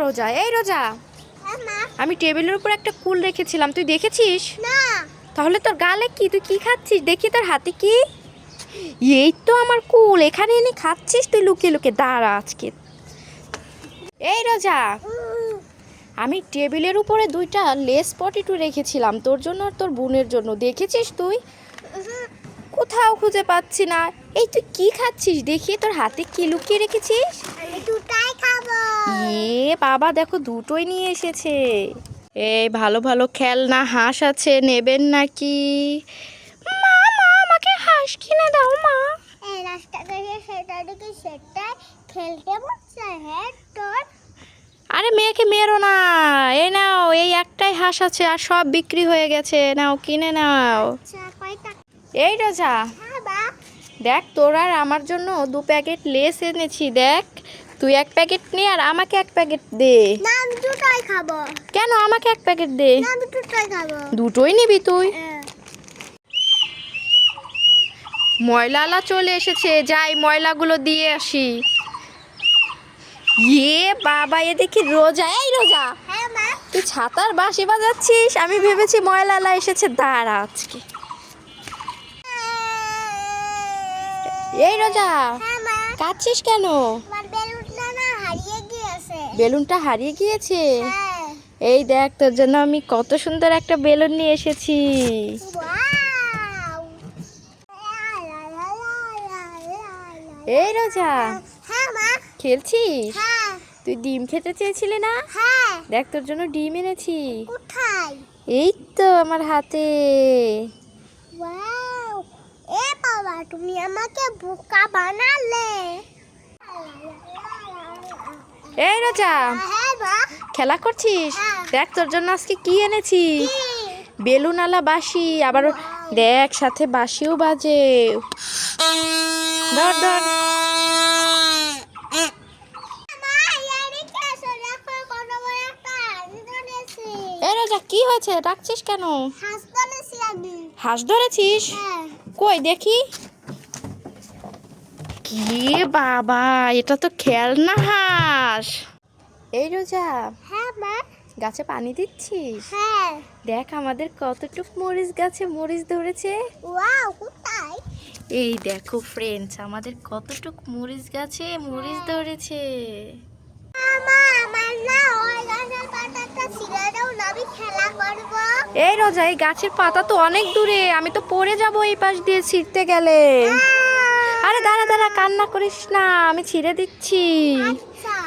রোজা, এই রোজা, আমি টেবিলের উপর একটা কুল রেখেছিলাম, তুই দেখেছিস? না। তাহলে তোর গালে কি? তুই কি খাচ্ছিস? দেখি তোর হাতে কি? এই তো আমার কুল, এখানে এনে খাচ্ছিস তুই লুকিয়ে লুকিয়ে। দাঁড়া আজকে। এই রোজা, আমি টেবিলের উপরে 2টা লেস পটেটো রেখেছিলাম তোর জন্য আর তোর বোনের জন্য, দেখেছিস তুই? কোথাও খুঁজে পাচ্ছি না। এই তুই কি খাচ্ছিস? দেখি তোর হাতে কি লুকিয়ে রেখেছিস। আমি দুটাই খাবো। বাবা দেখো, দুটোই নিয়ে এসেছে। এই ভালো ভালো খেলনা হাঁস আছে, নেবেন নাকি? মা মা আমাকে হাঁস কিনে দাও মা। এই রাস্তা থেকে সেটা দিকে সেটা খেলতে বসছে। হ্যাঁ তোর আরে মেয়েকে মেরো না। এই নাও, এই একটাই হাঁস আছে আর সব বিক্রি হয়ে গেছে, নাও কিনে নাও। কয়টা? এই রোজা, হ্যাঁ বা। দেখ তোর আর আমার জন্য 2 প্যাকেট লেস এনেছি। দেখ, তুই 1 প্যাকেট নে আর আমাকে 1 প্যাকেট দে। না আমি দুটাই খাবো। কেন? আমাকে 1 প্যাকেট দে। না আমি দুটাই খাবো। দুটোই নিবি তুই? ময়লালা চলে এসেছে, যাই ময়লাগুলো দিয়ে আসি। বাবা, এ দেখি রোজা। এই রোজা, হ্যাঁ মা। তুই ছাতার বাঁশি বাজাচ্ছিস? আমি ভেবেছি ময়লালা এসেছে। দাঁড়া আজকে। এই রোজা, হ্যাঁ মা। কাঁদছিস কেন? আমার বেলুনটা না হারিয়ে গিয়েছে। বেলুনটা হারিয়ে গিয়েছে? হ্যাঁ। এই দেখ, তোর জন্য আমি কত সুন্দর একটা বেলুন নিয়ে এসেছি। ওয়াও। এই রোজা, হ্যাঁ মা। খেলছিস? হ্যাঁ। তুই ডিম খেতে চেয়েছিলি না? হ্যাঁ। দেখ তোর জন্য ডিম এনেছি। কোথায়? এই তো আমার হাতে। ওয়াও। এ বাবা, তুমি আমাকে বোকা বানালে। এই রোজা, হ্যাঁ মা। খেলা করছিস? হ্যাঁ। দেখ তোর জন্য আজকে কি এনেছি। কি? বেলুনওয়ালা বাঁশি, আবার দেখ সাথে বাঁশিও বাজে। ধর ধর। মা, এদিকে এসো, দেখো কত বড় একটা হাঁস ধরেছি। এই রোজা, কি হয়েছে? ডাকছিস কেন? হাঁস ধরেছি আমি। হাঁস ধরেছিস? হ্যাঁ। কই দেখি। কি বাবা, এটা তো খেলনা হাঁস। এই রোজা, হ্যাঁ মা। গাছে পানি দিচ্ছিস? হ্যাঁ। দেখ আমাদের কতটুক মরিচ গাছে মরিচ ধরেছে। ওয়াও, কোথায়? এই দেখো ফ্রেন্ডস, আমাদের কতটুক মরিচ গাছে মরিচ ধরেছে। মা, আমার না ওই গাছের পাতাটা ছিঁড়ে দাও না, আমি খেলা করবো। এই রোজা, এই গাছের পাতা তো অনেক দূরে, আমি তো পড়ে যাব এই পাশ দিয়ে ছিঁড়তে গেলে। আরে দাঁড়া দাঁড়া, কান্না করিস না, আমি ছিঁড়ে দিচ্ছি। আচ্ছা।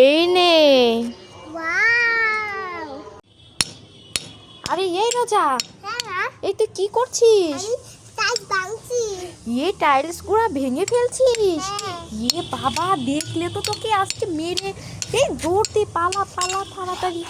এই নে। ওয়াও। আরে এই রোজা, হ্যাঁ মা। এই তুই কি করছিস? আমি তাই ভাঙছি। টাইলস গুলা ভেঙে ফেলছিস? হ্যাঁ। বাবা, দেখলে তো তোকে আজকে মেরে। এই দৌড়তে, পালা পালা তাড়াতাড়ি।